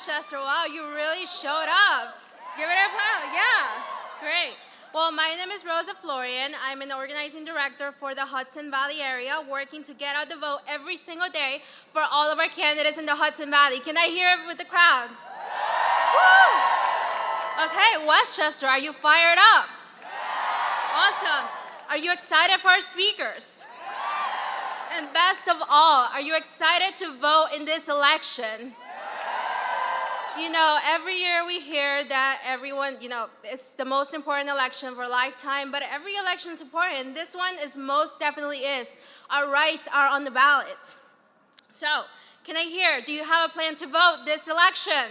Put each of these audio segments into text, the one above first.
Westchester. Wow, you really showed up. Give it a applause. Yeah, great. Well, my name is Rosa Florian. I'm an organizing director for the Hudson Valley area, working to get out the vote every single day for all of our candidates in the Hudson Valley. Can I hear it with the crowd? Woo! Okay, Westchester, are you fired up? Awesome. Are you excited for our speakers? And best of all, are you excited to vote in this election? You know, every year we hear that everyone, it's the most important election of our lifetime, but every election is important, and this one is most definitely is. Our rights are on the ballot. So, can I hear, do you have a plan to vote this election?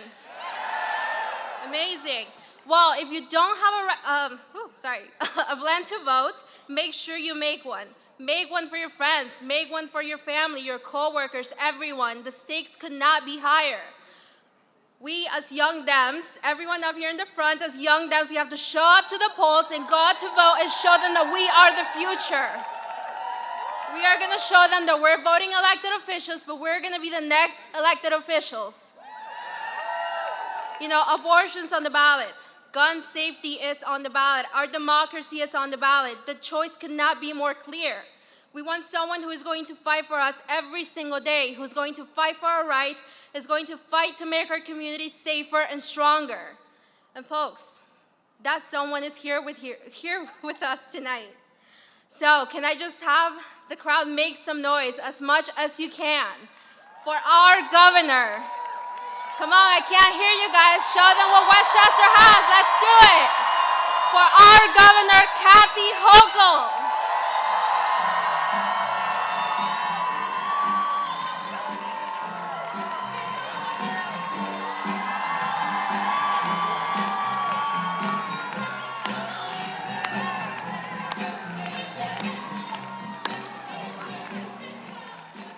Amazing. Well, if you don't have a plan to vote, make sure you make one. Make one for your friends, make one for your family, your coworkers, everyone. The stakes could not be higher. We as young Dems, everyone up here in the front, as young Dems, we have to show up to the polls and go out to vote and show them that we are the future. We are going to show them that we're voting elected officials, but we're going to be the next elected officials. You know, abortion's on the ballot. Gun safety is on the ballot. Our democracy is on the ballot. The choice could not be more clear. We want someone who is going to fight for us every single day, who's going to fight for our rights, is going to fight to make our communities safer and stronger. And folks, that someone is here with us tonight. So can I just have the crowd make some noise as much as you can for our governor? Come on, I can't hear you guys. Show them what Westchester has. Let's do it. For our governor, Kathy Hochul.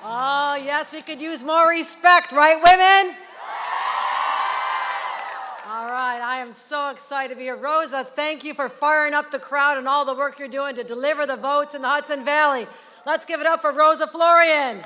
Oh, yes, we could use more respect, right, women? All right, I am so excited to be here. Rosa, thank you for firing up the crowd and all the work you're doing to deliver the votes in the Hudson Valley. Let's give it up for Rosa Florian.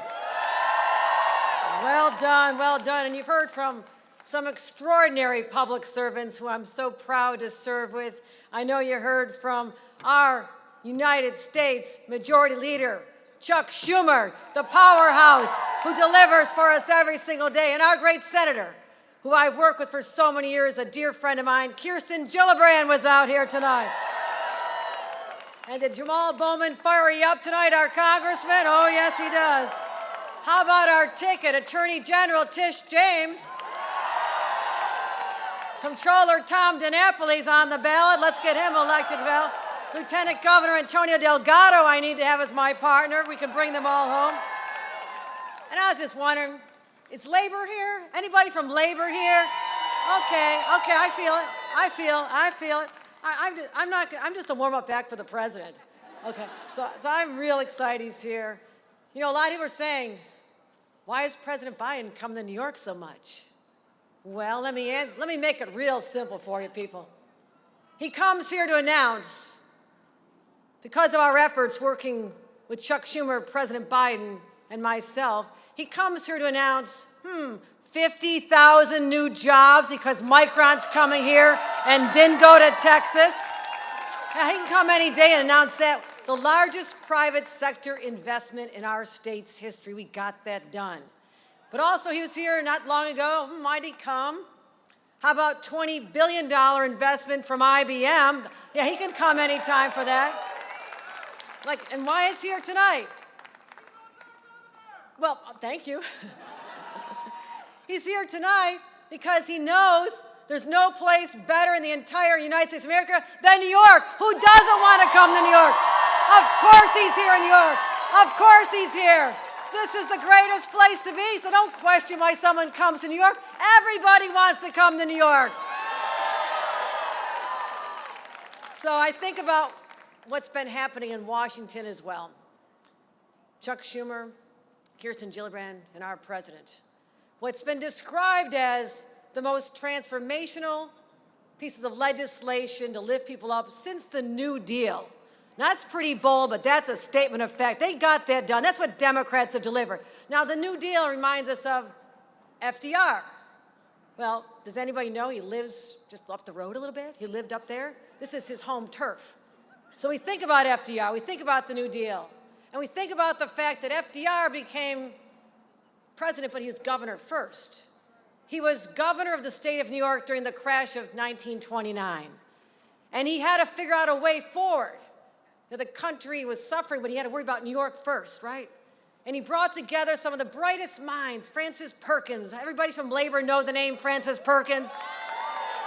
Well done, well done. And you've heard from some extraordinary public servants who I'm so proud to serve with. I know you heard from our United States Majority Leader, Chuck Schumer, the powerhouse who delivers for us every single day, and our great senator, who I've worked with for so many years, a dear friend of mine, Kirsten Gillibrand, was out here tonight. And did Jamal Bowman fire you up tonight, our congressman? Oh, yes, he does. How about our ticket, Attorney General Tish James? Comptroller Tom DiNapoli's on the ballot. Let's get him elected, well. Lieutenant Governor Antonio Delgado, I need to have as my partner. We can bring them all home. And I was just wondering, is labor here? Anybody from labor here? Okay, I feel it. I'm just a warm-up act for the president. Okay, so I'm real excited he's here. You know, a lot of people are saying, why is President Biden coming to New York so much? Well, let me make it real simple for you people. He comes here to announce, because of our efforts working with Chuck Schumer, President Biden, and myself, he comes here to announce, 50,000 new jobs because Micron's coming here and didn't go to Texas. Now, he can come any day and announce that. The largest private sector investment in our state's history. We got that done. But also, he was here not long ago. Might he come? How about $20 billion investment from IBM? Yeah, he can come anytime for that. And why is he here tonight? Well, thank you. He's here tonight because he knows there's no place better in the entire United States of America than New York. Who doesn't want to come to New York? Of course he's here in New York. Of course he's here. This is the greatest place to be, so don't question why someone comes to New York. Everybody wants to come to New York. So I think about what's been happening in Washington as well. Chuck Schumer, Kirsten Gillibrand, and our president. What's been described as the most transformational pieces of legislation to lift people up since the New Deal. Now, that's pretty bold, but that's a statement of fact. They got that done. That's what Democrats have delivered. Now, the New Deal reminds us of FDR, Well, does anybody know he lives just up the road a little bit? He lived up there. This is his home turf. So we think about FDR, we think about the New Deal, and we think about the fact that FDR became president, but he was governor first. He was governor of the state of New York during the crash of 1929. And he had to figure out a way forward. The country was suffering, but he had to worry about New York first, right? And he brought together some of the brightest minds, Francis Perkins. Everybody from labor know the name Francis Perkins.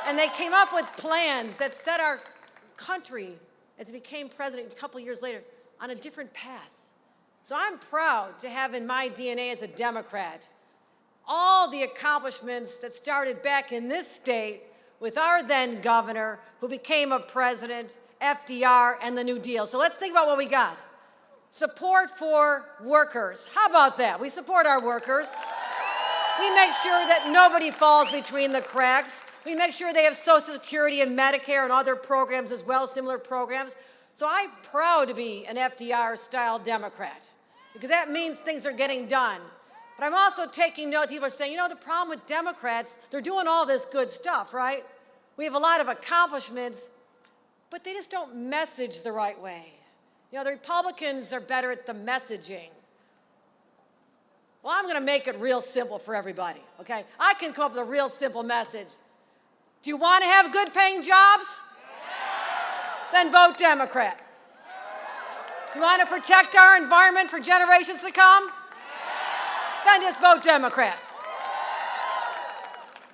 And they came up with plans that set our country, as he became president a couple years later, on a different path. So I'm proud to have in my DNA as a Democrat all the accomplishments that started back in this state with our then governor, who became a president, FDR, and the New Deal. So let's think about what we got. Support for workers. How about that? We support our workers. We make sure that nobody falls between the cracks. We make sure they have Social Security and Medicare and other programs as well, similar programs. So I'm proud to be an FDR-style Democrat, because that means things are getting done. But I'm also taking note, people are saying, you know, the problem with Democrats, they're doing all this good stuff, right? We have a lot of accomplishments, but they just don't message the right way. You know, the Republicans are better at the messaging. Well, I'm going to make it real simple for everybody, okay? I can come up with a real simple message. Do you want to have good-paying jobs? Then vote Democrat. You want to protect our environment for generations to come? Then just vote Democrat.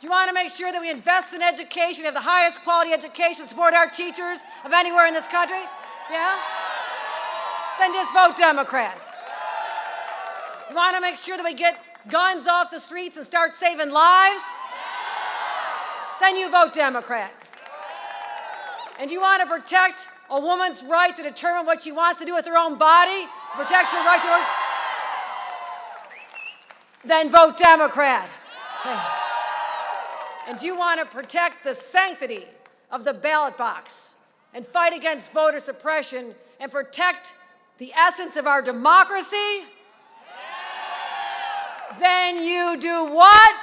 Do you want to make sure that we invest in education, have the highest quality education, support our teachers of anywhere in this country? Yeah? Then just vote Democrat. You want to make sure that we get guns off the streets and start saving lives? Then you vote Democrat. And you want to protect a woman's right to determine what she wants to do with her own body, protect her right to her, then vote Democrat. And you want to protect the sanctity of the ballot box and fight against voter suppression and protect the essence of our democracy? Then you do what?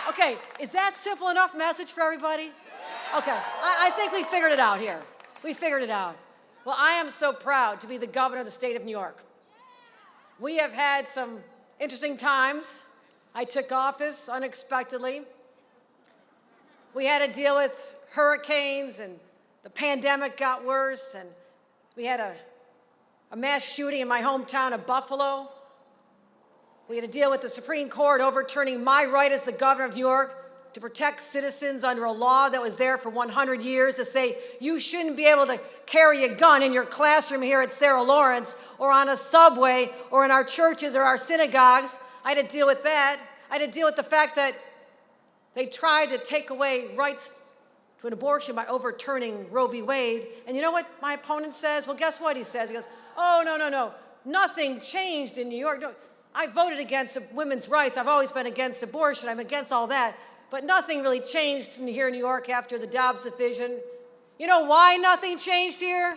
Okay. Is that simple enough message for everybody? Okay, I think we figured it out here. We figured it out. Well, I am so proud to be the governor of the state of New York. We have had some interesting times. I took office unexpectedly. We had to deal with hurricanes, and the pandemic got worse, and we had a mass shooting in my hometown of Buffalo. We had to deal with the Supreme Court overturning my right as the governor of New York to protect citizens under a law that was there for 100 years to say you shouldn't be able to carry a gun in your classroom here at Sarah Lawrence or on a subway or in our churches or our synagogues. I had to deal with that. I had to deal with the fact that they tried to take away rights to an abortion by overturning Roe v. Wade. And you know what my opponent says? Well, guess what he says? He goes, oh, no. Nothing changed in New York. No, I voted against women's rights. I've always been against abortion. I'm against all that. But nothing really changed here in New York after the Dobbs decision. You know why nothing changed here?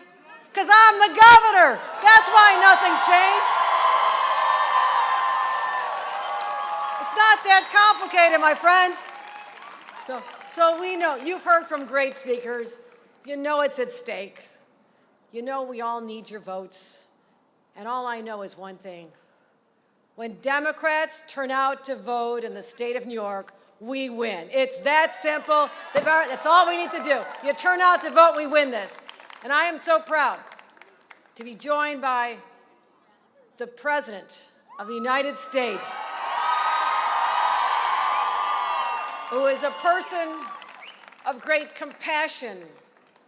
Because I'm the governor. That's why nothing changed. It's not that complicated, my friends. So we know, you've heard from great speakers. You know it's at stake. You know we all need your votes. And all I know is one thing. When Democrats turn out to vote in the state of New York, we win. It's that simple. That's all we need to do. You turn out to vote, we win this. And I am so proud to be joined by the President of the United States, who is a person of great compassion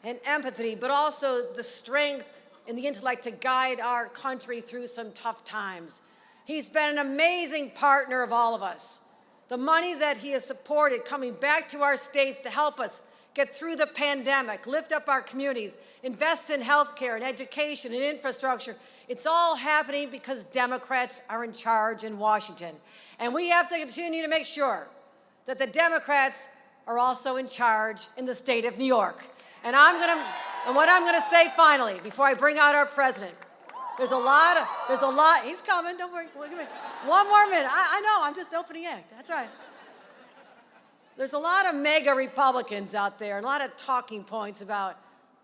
and empathy, but also the strength and the intellect to guide our country through some tough times. He's been an amazing partner of all of us. The money that he has supported coming back to our states to help us get through the pandemic, lift up our communities, invest in health care and education and infrastructure, it's all happening because Democrats are in charge in Washington. And we have to continue to make sure that the Democrats are also in charge in the state of New York. And what I'm going to say finally, before I bring out our president, there's a lot, he's coming, don't worry. One more minute. I know, I'm just opening act. That's right. There's a lot of mega Republicans out there and a lot of talking points about,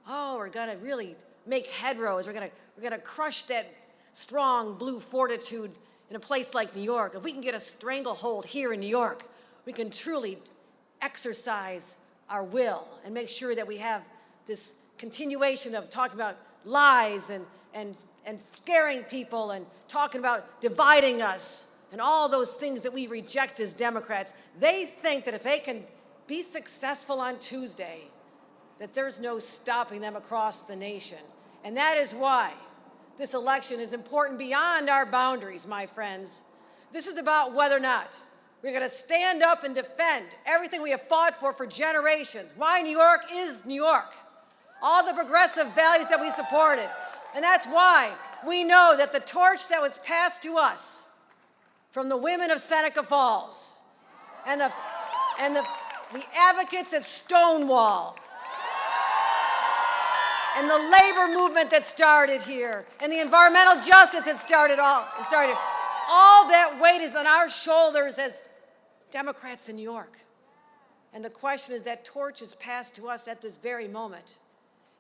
oh, we're going to really make headrows. We're going to crush that strong blue fortitude in a place like New York. If we can get a stranglehold here in New York, we can truly exercise our will and make sure that we have this continuation of talking about lies and scaring people and talking about dividing us and all those things that we reject as Democrats. They think that if they can be successful on Tuesday, that there's no stopping them across the nation. And that is why this election is important beyond our boundaries, my friends. This is about whether or not we're going to stand up and defend everything we have fought for generations. Why New York is New York. All the progressive values that we supported. And that's why we know that the torch that was passed to us from the women of Seneca Falls and the advocates at Stonewall and the labor movement that started here and the environmental justice that started all that weight is on our shoulders as Democrats in New York. And the question is, that torch is passed to us at this very moment.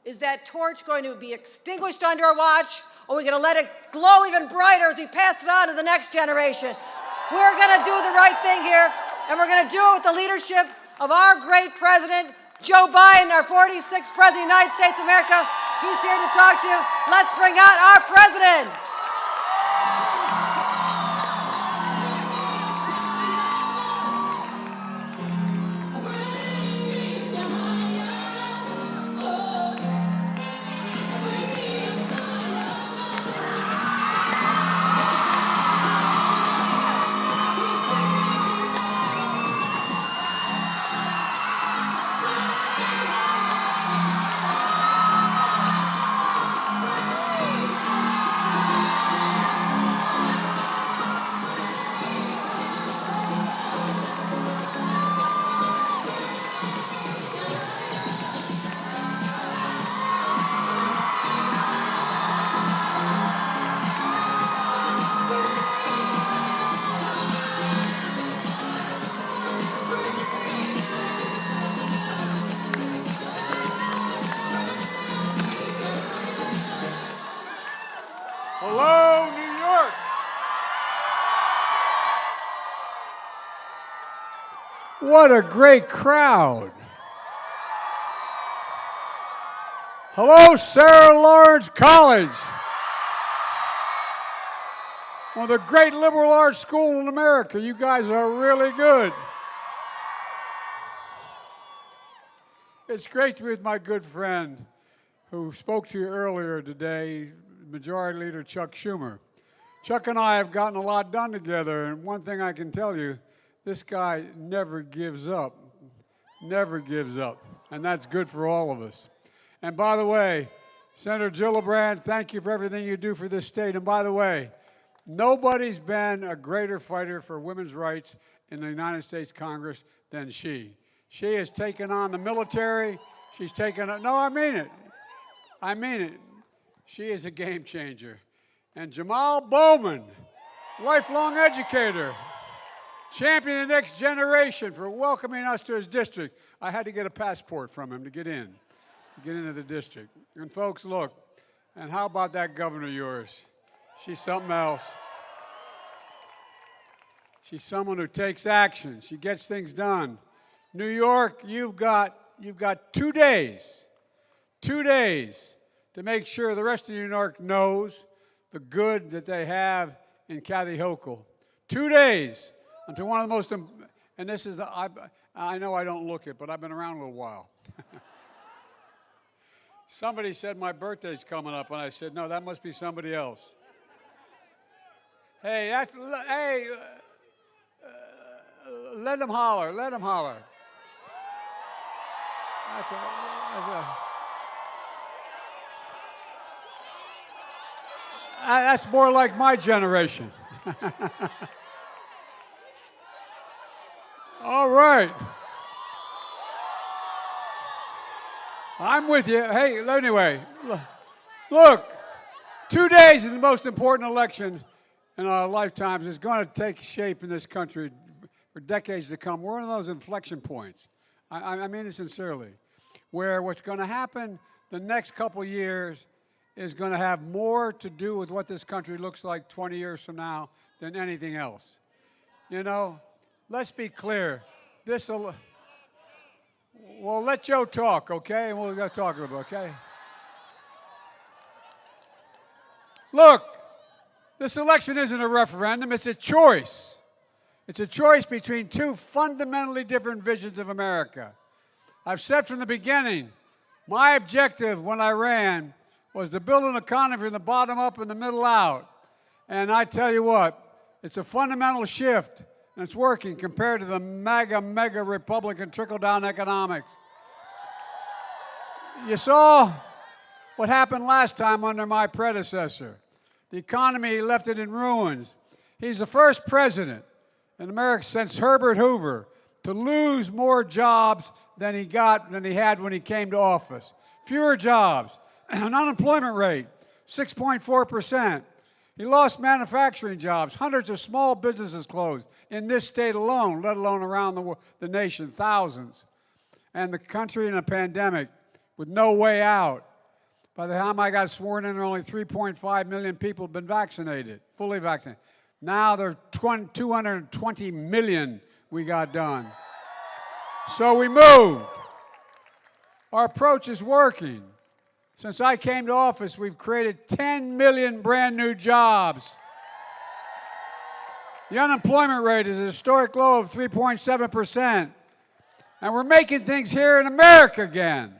Is that torch going to be extinguished under our watch, or are we going to let it glow even brighter as we pass it on to the next generation? We're going to do the right thing here, and we're going to do it with the leadership of our great president, Joe Biden, our 46th president of the United States of America. He's here to talk to you. Let's bring out our president. Hello, New York. What a great crowd. Hello, Sarah Lawrence College. One of the great liberal arts schools in America. You guys are really good. It's great to be with my good friend who spoke to you earlier today, Majority Leader Chuck Schumer. Chuck and I have gotten a lot done together, and one thing I can tell you, this guy never gives up, and that's good for all of us. And by the way, Senator Gillibrand, thank you for everything you do for this state. And by the way, nobody's been a greater fighter for women's rights in the United States Congress than she. She has taken on the military. She's taken on, no, I mean it. I mean it. She is a game changer. And Jamal Bowman, lifelong educator, champion of the next generation for welcoming us to his district. I had to get a passport from him to get into the district. And folks, look, and how about that governor of yours? She's something else. She's someone who takes action. She gets things done. New York, you've got 2 days to make sure the rest of New York knows the good that they have in Kathy Hochul. 2 days until one of the most, and this is, I know I don't look it, but I've been around a little while. Somebody said my birthday's coming up, and I said, no, that must be somebody else. Hey, let them holler, let them holler. That's more like my generation. All right. I'm with you. Hey, anyway, look, 2 days is the most important election in our lifetimes. It's going to take shape in this country for decades to come. We're one of those inflection points. I mean it sincerely, where what's going to happen the next couple years is going to have more to do with what this country looks like 20 years from now than anything else. You know, let's be clear. Well, let Joe talk, okay? And we'll talk about it, okay? Look, this election isn't a referendum, it's a choice. It's a choice between two fundamentally different visions of America. I've said from the beginning, my objective when I ran was to build an economy from the bottom up and the middle out. And I tell you what, it's a fundamental shift, and it's working compared to the mega Republican trickle-down economics. You saw what happened last time under my predecessor. The economy left it in ruins. He's the first president in America since Herbert Hoover to lose more jobs than he had when he came to office. Fewer jobs, an unemployment rate, 6.4%. He lost manufacturing jobs. Hundreds of small businesses closed in this state alone, let alone around the nation, thousands. And the country in a pandemic with no way out. By the time I got sworn in, there were only 3.5 million people had been vaccinated, fully vaccinated. Now there are 220 million we got done. So we moved. Our approach is working. Since I came to office, we've created 10 million brand new jobs. The unemployment rate is a historic low of 3.7%. And we're making things here in America again.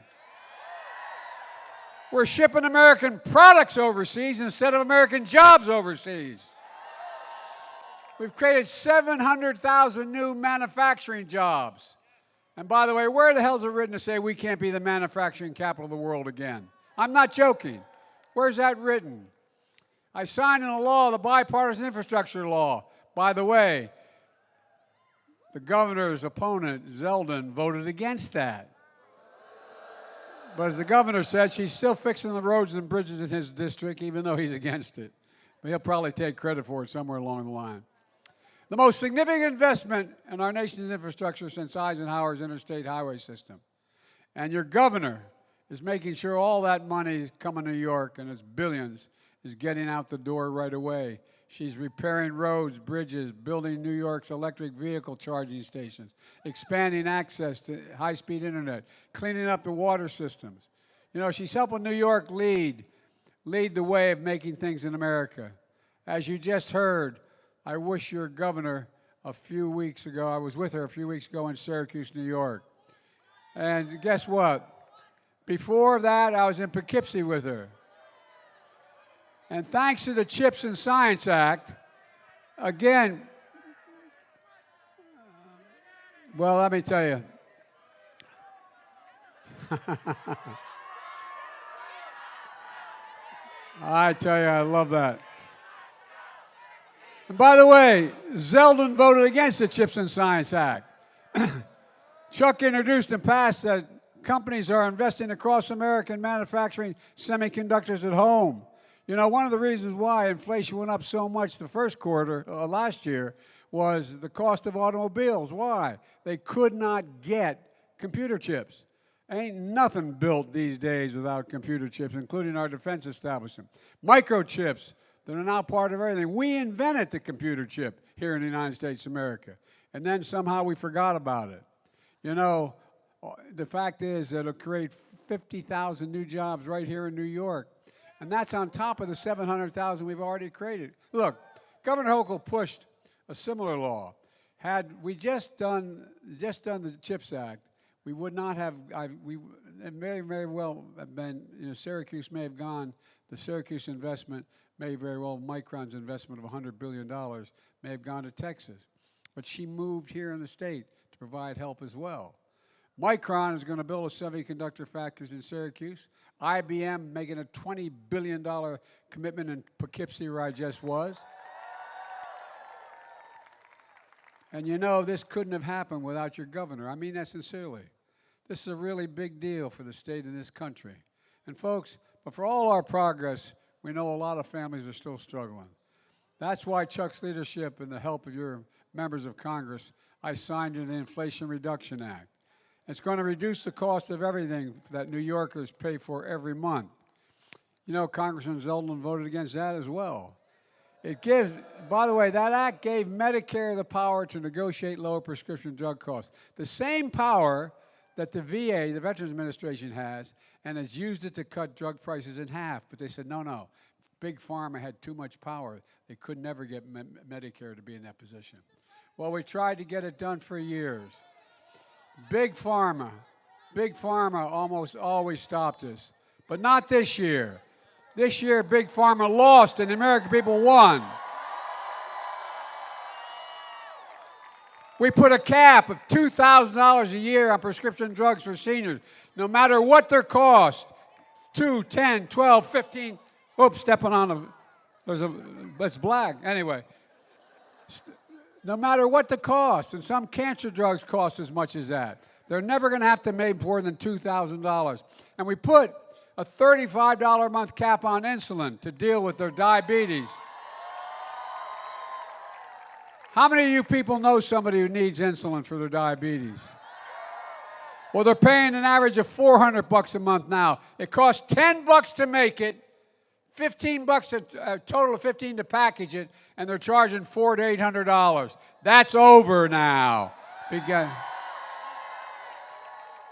We're shipping American products overseas instead of American jobs overseas. We've created 700,000 new manufacturing jobs. And by the way, where the hell is it written to say we can't be the manufacturing capital of the world again? I'm not joking. Where's that written? I signed into law the bipartisan infrastructure law. By the way, the governor's opponent, Zeldin, voted against that. But as the governor said, she's still fixing the roads and bridges in his district, even though he's against it. But he'll probably take credit for it somewhere along the line. The most significant investment in our nation's infrastructure since Eisenhower's interstate highway system. And your governor is making sure all that money is coming to New York, and it's billions, is getting out the door right away. She's repairing roads, bridges, building New York's electric vehicle charging stations, expanding access to high-speed internet, cleaning up the water systems. You know, she's helping New York lead the way of making things in America. As you just heard, I wish your governor I was with her a few weeks ago in Syracuse, New York. And guess what? Before that, I was in Poughkeepsie with her. And thanks to the CHIPS and Science Act, again, well, let me tell you. I tell you, I love that. And by the way, Zeldin voted against the CHIPS and Science Act. Chuck introduced and passed that companies are investing across America in manufacturing semiconductors at home. You know, one of the reasons why inflation went up so much the first quarter last year was the cost of automobiles. Why? They could not get computer chips. Ain't nothing built these days without computer chips, including our defense establishment. Microchips that are now part of everything. We invented the computer chip here in the United States of America, and then somehow we forgot about it. You know, the fact is that it'll create 50,000 new jobs right here in New York. And that's on top of the 700,000 we've already created. Look, Governor Hochul pushed a similar law. Had we just done the CHIPS Act, we would not have. It may very well have been. You know, Syracuse may have gone. The Syracuse investment may very well. Micron's investment of $100 billion may have gone to Texas, but she moved here in the state to provide help as well. Micron is going to build a semiconductor factories in Syracuse. IBM making a $20 billion commitment in Poughkeepsie, where I just was. And you know, this couldn't have happened without your governor. I mean that sincerely. This is a really big deal for the state and this country. And folks, but for all our progress, we know a lot of families are still struggling. That's why Chuck's leadership and the help of your members of Congress, I signed into the Inflation Reduction Act. It's going to reduce the cost of everything that New Yorkers pay for every month. You know, Congressman Zeldin voted against that as well. It gives, by the way, that act gave Medicare the power to negotiate lower prescription drug costs. The same power that the VA, the Veterans Administration, has, and has used it to cut drug prices in half. But they said, no. Big Pharma had too much power. They could never get Medicare to be in that position. Well, we tried to get it done for years. Big Pharma almost always stopped us. But not this year. This year, Big Pharma lost and the American people won. We put a cap of $2,000 a year on prescription drugs for seniors, no matter what their cost. 2, 10, 12, 15. Oops, stepping on that's black. Anyway, no matter what the cost, and some cancer drugs cost as much as that. They're never going to have to make more than $2,000. And we put a $35 a month cap on insulin to deal with their diabetes. How many of you people know somebody who needs insulin for their diabetes? Well, they're paying an average of $400 a month now. It costs $10 to make it, $15 a total of $15 to package it, and they're charging $400 to $800. That's over now. And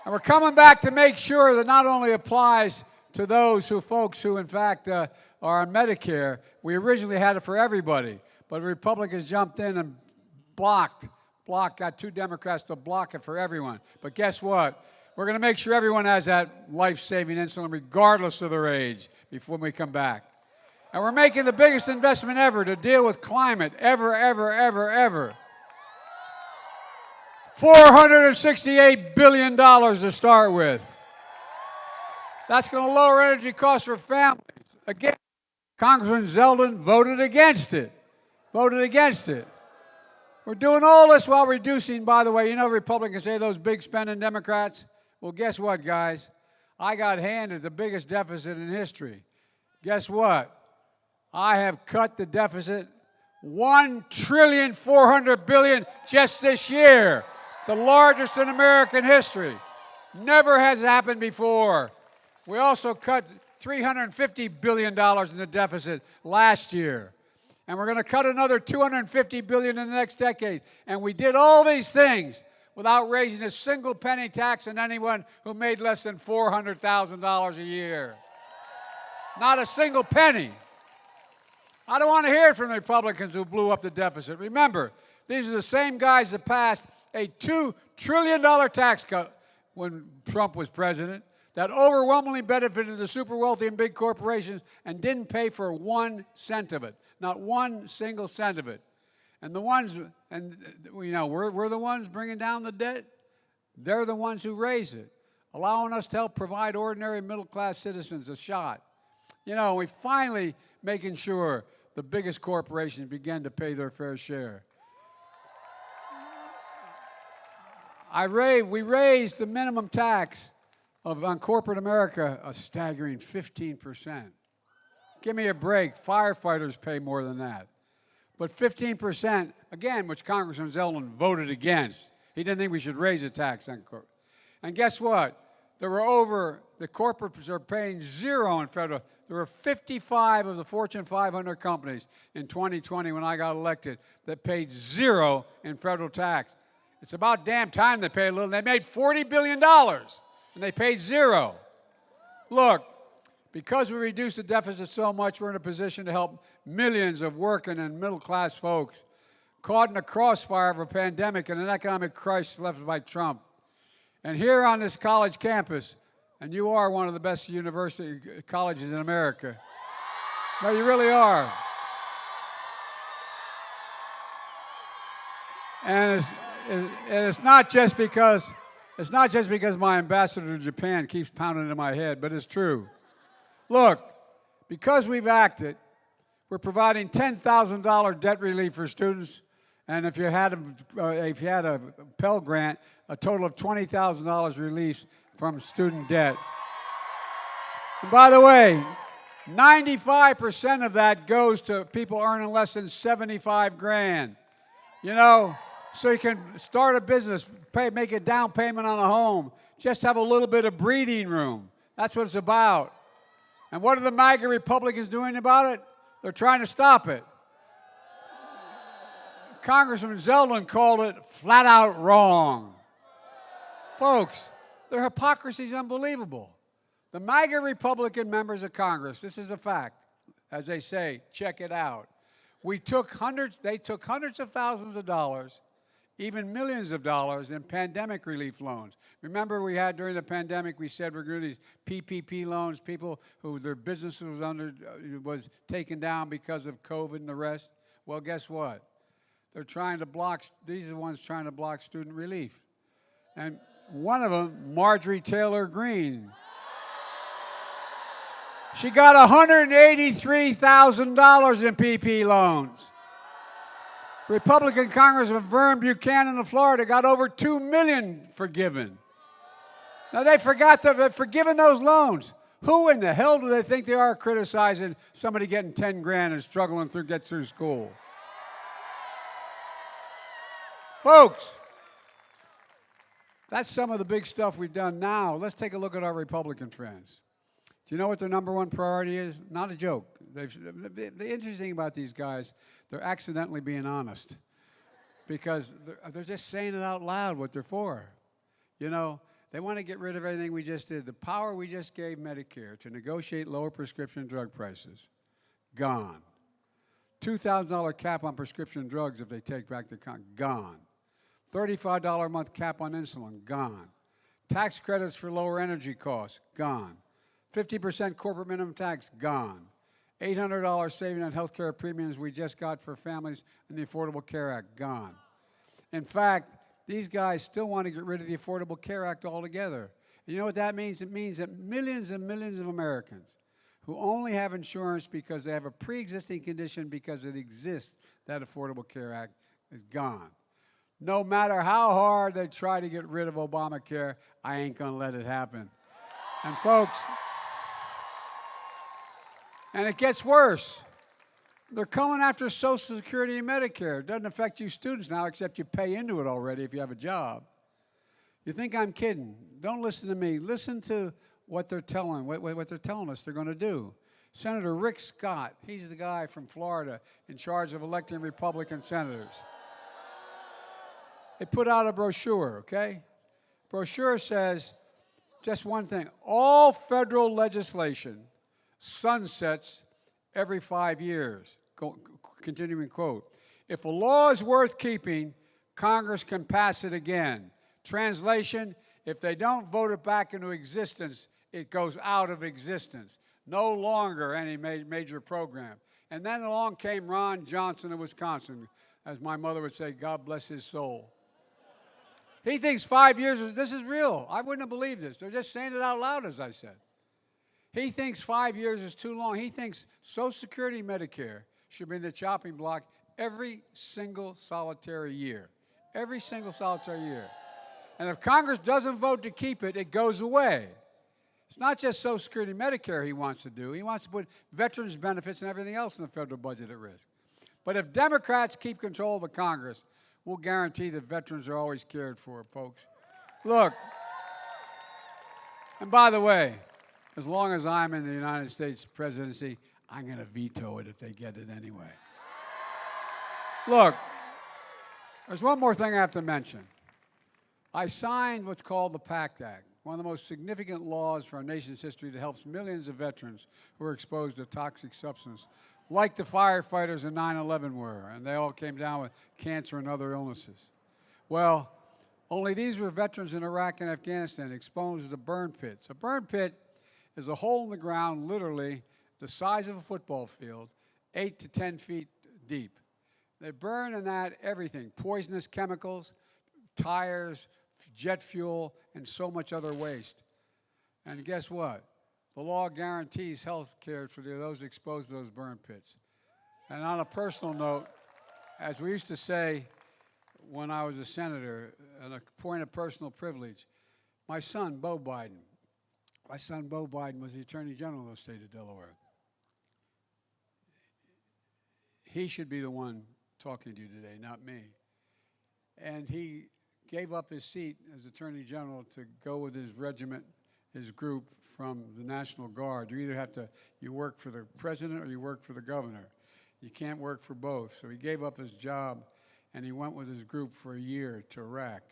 we're coming back to make sure that not only applies to those folks who in fact are on Medicare. We originally had it for everybody, but Republicans jumped in and got 2 Democrats to block it for everyone. But guess what? We're going to make sure everyone has that life-saving insulin regardless of their age before we come back. And we're making the biggest investment ever to deal with climate, ever. $468 billion to start with. That's going to lower energy costs for families. Again, Congressman Zeldin voted against it. We're doing all this while reducing, by the way, you know Republicans say those big spending Democrats? Well, guess what, guys? I got handed the biggest deficit in history. Guess what? I have cut the deficit $1.4 trillion just this year. The largest in American history. Never has happened before. We also cut $350 billion in the deficit last year. And we're going to cut another $250 billion in the next decade. And we did all these things without raising a single penny tax on anyone who made less than $400,000 a year. Not a single penny. I don't want to hear it from the Republicans who blew up the deficit. Remember, these are the same guys that passed a $2 trillion tax cut when Trump was president that overwhelmingly benefited the super wealthy and big corporations and didn't pay for 1 cent of it. Not 1 single cent of it. And the ones, and you know, we're the ones bringing down the debt. They're the ones who raise it, allowing us to help provide ordinary middle-class citizens a shot. You know, we finally making sure the biggest corporations begin to pay their fair share. We raised the minimum tax on corporate America a staggering 15%. Give me a break. Firefighters pay more than that. But 15%, again, which Congressman Zeldin voted against. He didn't think we should raise the tax on corporate. And guess what? The corporates are paying zero in federal. There were 55 of the Fortune 500 companies in 2020 when I got elected that paid zero in federal tax. It's about damn time they paid a little. They made $40 billion, and they paid zero. Look, because we reduced the deficit so much, we're in a position to help millions of working and middle-class folks caught in the crossfire of a pandemic and an economic crisis left by Trump. And here on this college campus, and you are one of the best university colleges in America. No, you really are. And it's not just because my ambassador to Japan keeps pounding into my head, but it's true. Look, because we've acted, we're providing $10,000 debt relief for students, and if you had a Pell Grant, a total of $20,000 relief from student debt. And by the way, 95% of that goes to people earning less than $75,000. You know, so you can start a business, make a down payment on a home, just have a little bit of breathing room. That's what it's about. And what are the MAGA Republicans doing about it? They're trying to stop it. Congressman Zeldin called it flat out wrong. Folks, their hypocrisy is unbelievable. The MAGA Republican members of Congress, this is a fact, as they say, check it out. They took hundreds of thousands of dollars, even millions of dollars in pandemic relief loans. Remember we had during the pandemic, we said we're going to do these PPP loans, people who their business was taken down because of COVID and the rest. Well, guess what? They're trying to block, these are the ones trying to block student relief. And one of them, Marjorie Taylor Greene, she got $183,000 in PP loans. Republican Congressman Vern Buchanan of Florida got over $2 million forgiven. Now they forgot that they've forgiven those loans. Who in the hell do they think they are criticizing somebody getting 10 grand and struggling to get through school? Folks, that's some of the big stuff we've done now. Let's take a look at our Republican friends. Do you know what their number one priority is? Not a joke. The interesting thing about these guys, they're accidentally being honest because they're just saying it out loud what they're for. You know, they want to get rid of everything we just did. The power we just gave Medicare to negotiate lower prescription drug prices, gone. $2,000 cap on prescription drugs if they take back the gone. $35 a month cap on insulin, gone. Tax credits for lower energy costs, gone. 50% corporate minimum tax, gone. $800 saving on health care premiums we just got for families in the Affordable Care Act, gone. In fact, these guys still want to get rid of the Affordable Care Act altogether. You know what that means? It means that millions and millions of Americans who only have insurance because they have a pre-existing condition because it exists, that Affordable Care Act is gone. No matter how hard they try to get rid of Obamacare, I ain't going to let it happen. And folks, and it gets worse. They're coming after Social Security and Medicare. It doesn't affect you students now except you pay into it already if you have a job. You think I'm kidding? Don't listen to me. Listen to what they're telling, what they're telling us they're going to do. Senator Rick Scott, he's the guy from Florida in charge of electing Republican senators. They put out a brochure, okay? Brochure says just one thing. All federal legislation sunsets every 5 years. Continuing quote. If a law is worth keeping, Congress can pass it again. Translation, if they don't vote it back into existence, it goes out of existence. No longer any major program. And then along came Ron Johnson of Wisconsin. As my mother would say, God bless his soul. He thinks 5 years, this is real. I wouldn't have believed this. They're just saying it out loud, as I said. He thinks 5 years is too long. He thinks Social Security and Medicare should be in the chopping block every single solitary year. Every single solitary year. And if Congress doesn't vote to keep it, it goes away. It's not just Social Security and Medicare he wants to do. He wants to put veterans' benefits and everything else in the federal budget at risk. But if Democrats keep control of the Congress, we'll guarantee that veterans are always cared for, folks. Look, and by the way, as long as I'm in the United States presidency, I'm going to veto it if they get it anyway. Look, there's one more thing I have to mention. I signed what's called the PACT Act, one of the most significant laws for our nation's history that helps millions of veterans who are exposed to toxic substances, like the firefighters in 9/11 were, and they all came down with cancer and other illnesses. Well, only these were veterans in Iraq and Afghanistan exposed to burn pits. A burn pit is a hole in the ground, literally the size of a football field, 8 to 10 feet deep. They burn in that everything, poisonous chemicals, tires, jet fuel, and so much other waste. And guess what? The law guarantees health care for those exposed to those burn pits. And on a personal note, as we used to say when I was a senator, and a point of personal privilege, my son, Bo Biden was the Attorney General of the state of Delaware. He should be the one talking to you today, not me. And he gave up his seat as Attorney General to go with his regiment, his group from the National Guard. You either have to, you work for the president or you work for the governor. You can't work for both. So he gave up his job and he went with his group for a year to Iraq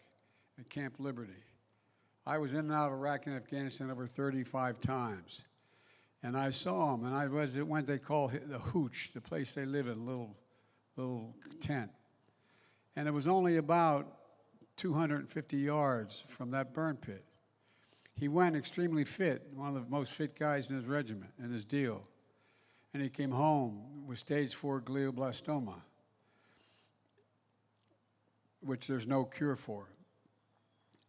at Camp Liberty. I was in and out of Iraq and Afghanistan over 35 times. And I saw him, and I was at what they call the hooch, the place they live in, a little tent. And it was only about 250 yards from that burn pit. He went extremely fit, one of the most fit guys in his regiment, in his deal. And he came home with stage 4 glioblastoma, which there's no cure for.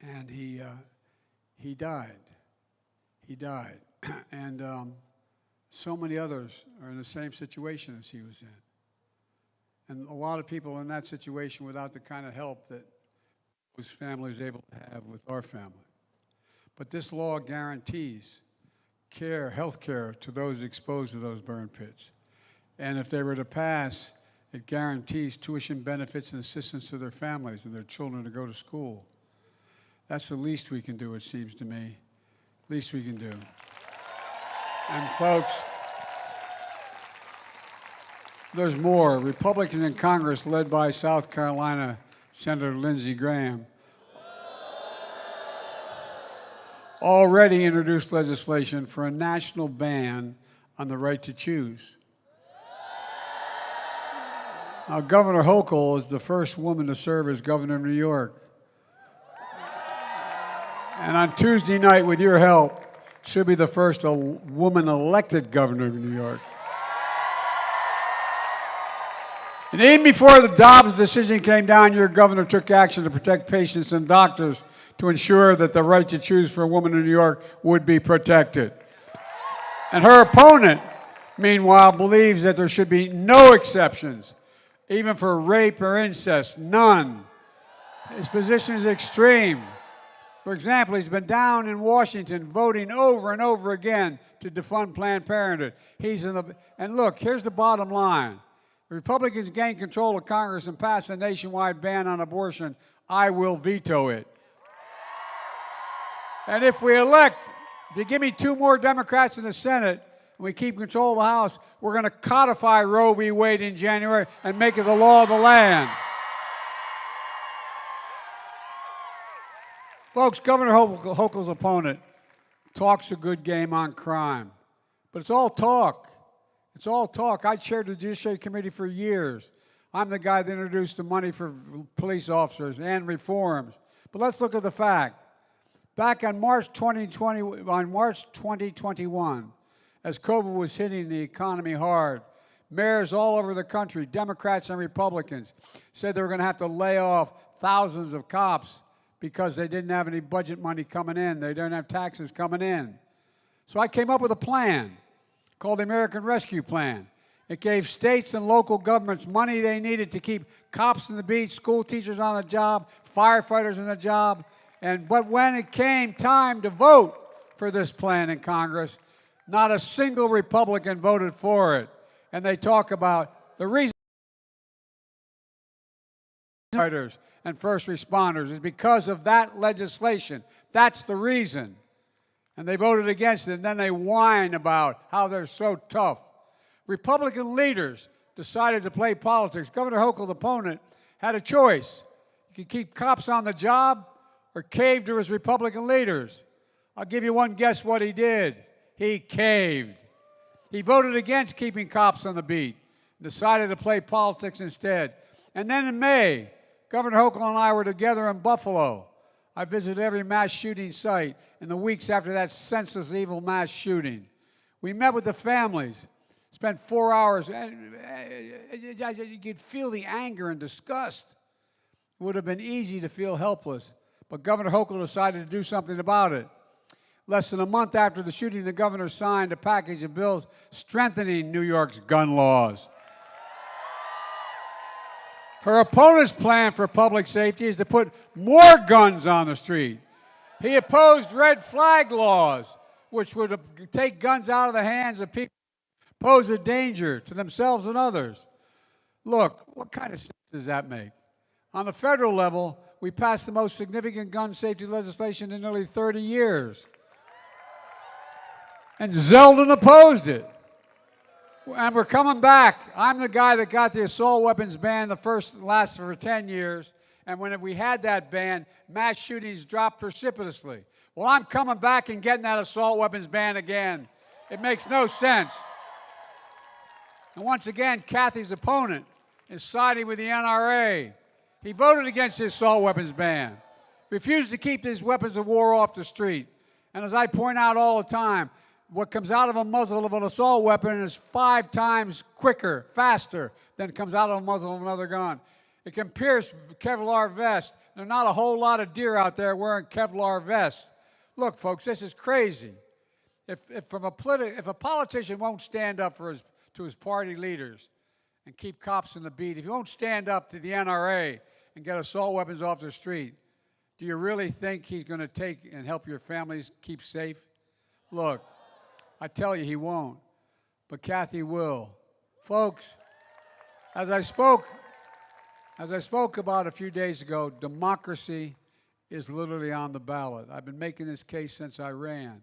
And he died. He died. And so many others are in the same situation as he was in. And a lot of people in that situation without the kind of help that his family was able to have with our family. But this law guarantees care, health care to those exposed to those burn pits. And if they were to pass, it guarantees tuition benefits and assistance to their families and their children to go to school. That's the least we can do, it seems to me. Least we can do. And folks, there's more. Republicans in Congress, led by South Carolina Senator Lindsey Graham, already introduced legislation for a national ban on the right to choose. Now, Governor Hochul is the first woman to serve as governor of New York. And on Tuesday night, with your help, she'll be the first woman elected governor of New York. And even before the Dobbs decision came down, your governor took action to protect patients and doctors to ensure that the right to choose for a woman in New York would be protected. And her opponent, meanwhile, believes that there should be no exceptions, even for rape or incest, none. His position is extreme. For example, he's been down in Washington voting over and over again to defund Planned Parenthood. And look, here's the bottom line. If Republicans gain control of Congress and pass a nationwide ban on abortion, I will veto it. And if you give me 2 more Democrats in the Senate and we keep control of the House, we're going to codify Roe v. Wade in January and make it the law of the land. Folks, Governor Hochul's opponent talks a good game on crime, but it's all talk. It's all talk. I chaired the Judiciary Committee for years. I'm the guy that introduced the money for police officers and reforms. But let's look at the fact. Back on March 2021, as COVID was hitting the economy hard, mayors all over the country, Democrats and Republicans, said they were going to have to lay off thousands of cops because they didn't have any budget money coming in. They didn't have taxes coming in. So I came up with a plan called the American Rescue Plan. It gave states and local governments money they needed to keep cops on the beat, school teachers on the job, firefighters on the job. But when it came time to vote for this plan in Congress, not a single Republican voted for it. And they talk about the reason firefighters and first responders is because of that legislation. That's the reason. And they voted against it, and then they whine about how they're so tough. Republican leaders decided to play politics. Governor Hochul's opponent had a choice. He could keep cops on the job or cave to his Republican leaders. I'll give you one guess what he did. He caved. He voted against keeping cops on the beat, decided to play politics instead. And then in May, Governor Hochul and I were together in Buffalo. I visited every mass shooting site in the weeks after that senseless, evil mass shooting. We met with the families, spent 4 hours. You could feel the anger and disgust. It would have been easy to feel helpless, but Governor Hochul decided to do something about it. Less than a month after the shooting, the governor signed a package of bills strengthening New York's gun laws. Her opponent's plan for public safety is to put more guns on the street. He opposed red flag laws, which would take guns out of the hands of people who pose a danger to themselves and others. Look, what kind of sense does that make? On the federal level, we passed the most significant gun safety legislation in nearly 30 years. And Zeldin opposed it. And we're coming back. I'm the guy that got the assault weapons ban the first lasted for 10 years. And when we had that ban, mass shootings dropped precipitously. Well, I'm coming back and getting that assault weapons ban again. It makes no sense. And once again, Kathy's opponent is siding with the NRA. He voted against the assault weapons ban, refused to keep these weapons of war off the street. And as I point out all the time, what comes out of a muzzle of an assault weapon is 5 times quicker, faster than comes out of a muzzle of another gun. It can pierce Kevlar vest. There are not a whole lot of deer out there wearing Kevlar vests. Look, folks, this is crazy. If a politician won't stand up to his party leaders and keep cops in the beat, if he won't stand up to the NRA and get assault weapons off the street, do you really think he's going to take and help your families keep safe? Look, I tell you, he won't, but Kathy will. Folks, as I spoke about a few days ago, democracy is literally on the ballot. I've been making this case since I ran.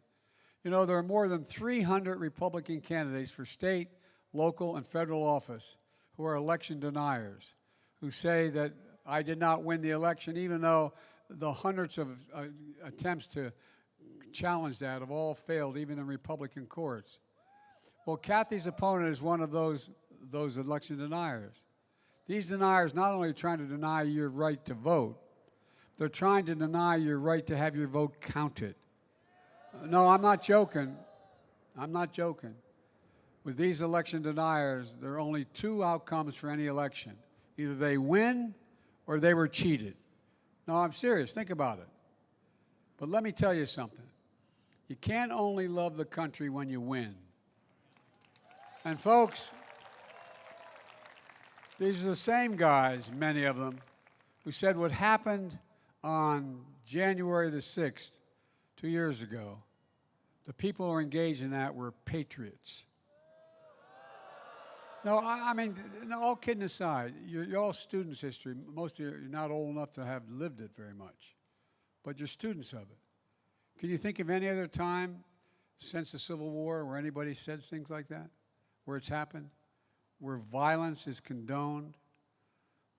You know, there are more than 300 Republican candidates for state, local, and federal office who are election deniers, who say that I did not win the election, even though the hundreds of attempts to challenge that have all failed, even in Republican courts. Well, Kathy's opponent is one of those election deniers. These deniers not only are trying to deny your right to vote, they're trying to deny your right to have your vote counted. No, I'm not joking. I'm not joking. With these election deniers, there are only 2 outcomes for any election. Either they win or they were cheated. No, I'm serious. Think about it. But let me tell you something. You can't only love the country when you win. And folks, these are the same guys, many of them, who said what happened on January the 6th, 2 years ago, the people who were engaged in that were patriots. No, I mean, no, all kidding aside, you're all students history. Most of you are not old enough to have lived it very much, but you're students of it. Can you think of any other time since the Civil War where anybody said things like that, where it's happened, where violence is condoned?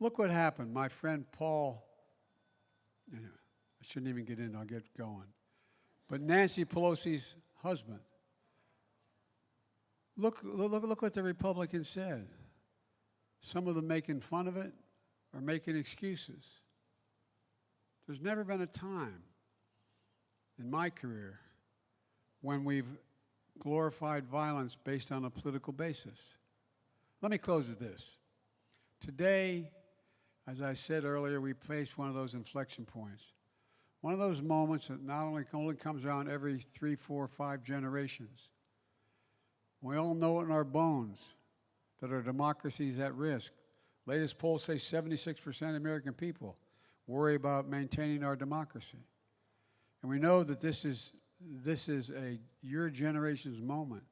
Look what happened. My friend Paul, anyway, I shouldn't even get in, I'll get going. But Nancy Pelosi's husband, look what the Republicans said. Some of them making fun of it or making excuses. There's never been a time in my career when we've glorified violence based on a political basis. Let me close with this. Today, as I said earlier, we face one of those inflection points. One of those moments that not only comes around every 3, 4, 5 generations. We all know it in our bones that our democracy is at risk. Latest polls say 76% of American people worry about maintaining our democracy. And we know that this is your generation's moment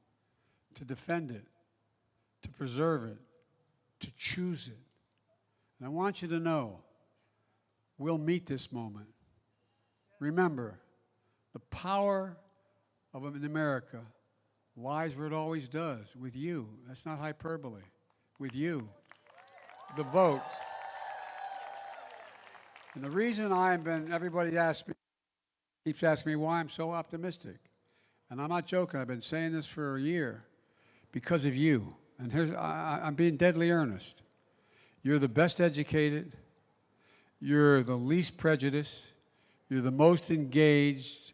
to defend it, to preserve it, to choose it. And I want you to know, we'll meet this moment. Remember, the power of America lies where it always does, with you. That's not hyperbole. With you, the vote. And the reason everybody keeps asking me why I'm so optimistic. And I'm not joking, I've been saying this for a year, because of you. And I'm being deadly earnest. You're the best educated, you're the least prejudiced, you're the most engaged,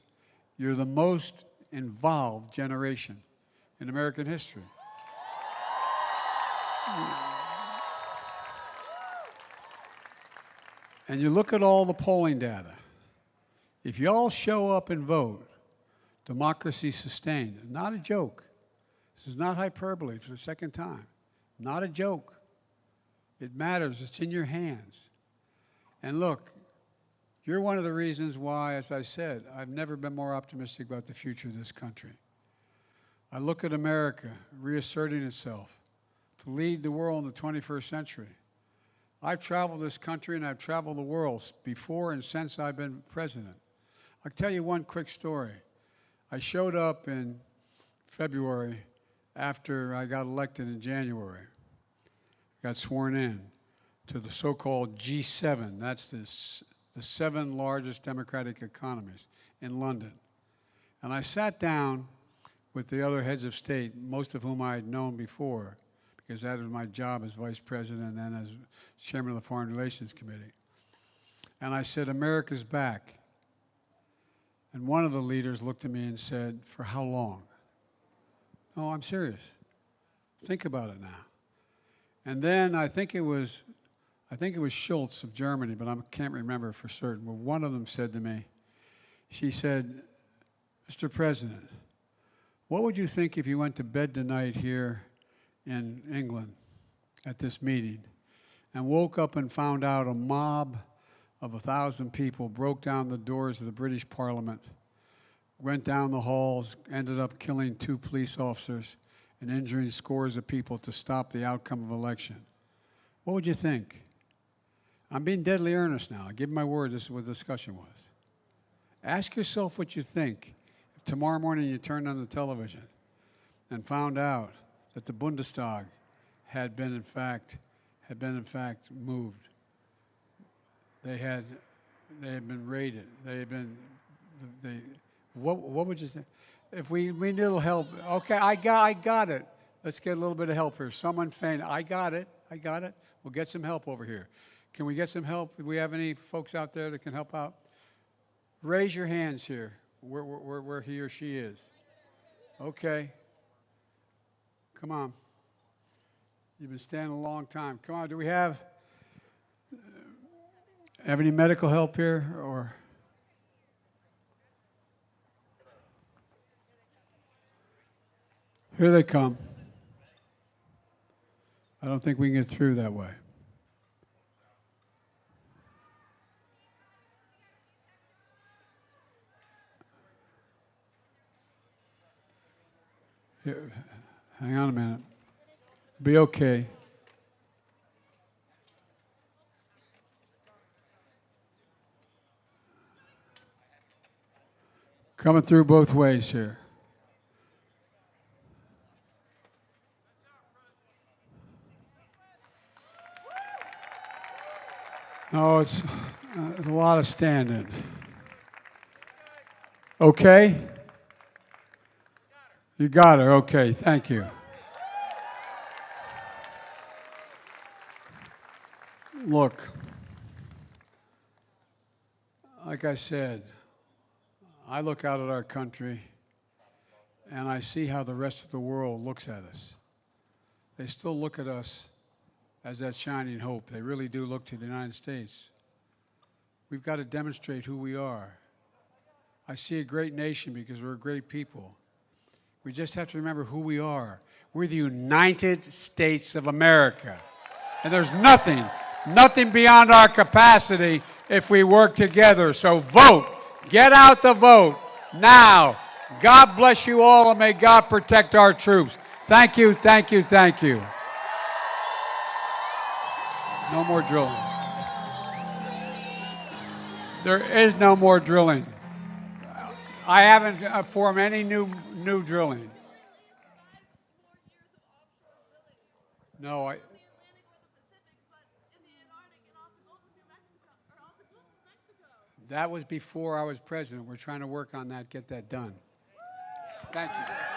you're the most involved generation in American history. And you look at all the polling data. If you all show up and vote, democracy sustained. Not a joke. This is not hyperbole for the second time. Not a joke. It matters. It's in your hands. And look, you're one of the reasons why, as I said, I've never been more optimistic about the future of this country. I look at America reasserting itself to lead the world in the 21st century. I've traveled this country and I've traveled the world before and since I've been president. I'll tell you one quick story. I showed up in February after I got elected in January. Got sworn in to the so-called G7. That's the 7 largest democratic economies in London. And I sat down with the other heads of state, most of whom I had known before, because that was my job as vice president and then as chairman of the Foreign Relations Committee. And I said, America's back. And one of the leaders looked at me and said, for how long? No, I'm serious. Think about it now. And then I think it was Schultz of Germany, but I can't remember for certain. But one of them said to me, she said, Mr. President, what would you think if you went to bed tonight here in England at this meeting and woke up and found out a mob of 1,000 people broke down the doors of the British Parliament, went down the halls, ended up killing 2 police officers and injuring scores of people to stop the outcome of election? What would you think? I'm being deadly earnest now. I give my word this is what the discussion was. Ask yourself what you think if tomorrow morning you turned on the television and found out that the Bundestag had been in fact moved. They had been raided. What would you say? If we need a little help, okay, I got it. Let's get a little bit of help here. Someone faint. I got it. We'll get some help over here. Can we get some help? Do we have any folks out there that can help out? Raise your hands here, where he or she is. Okay. Come on. You've been standing a long time. Come on, do we have any medical help here? Or here they come. I don't think we can get through that way. Here, hang on a minute. Be okay. Coming through both ways here. No, it's a lot of standing. Okay? You got her. Okay, thank you. Look, like I said, I look out at our country and I see how the rest of the world looks at us. They still look at us as that shining hope. They really do look to the United States. We've got to demonstrate who we are. I see a great nation because we're a great people. We just have to remember who we are. We're the United States of America. And there's nothing beyond our capacity if we work together. So vote. Get out the vote now. God bless you all, and may God protect our troops. Thank you, thank you, thank you. No more drilling. There is no more drilling. I haven't formed any new drilling. No, that was before I was president. We're trying to work on that, get that done. Thank you.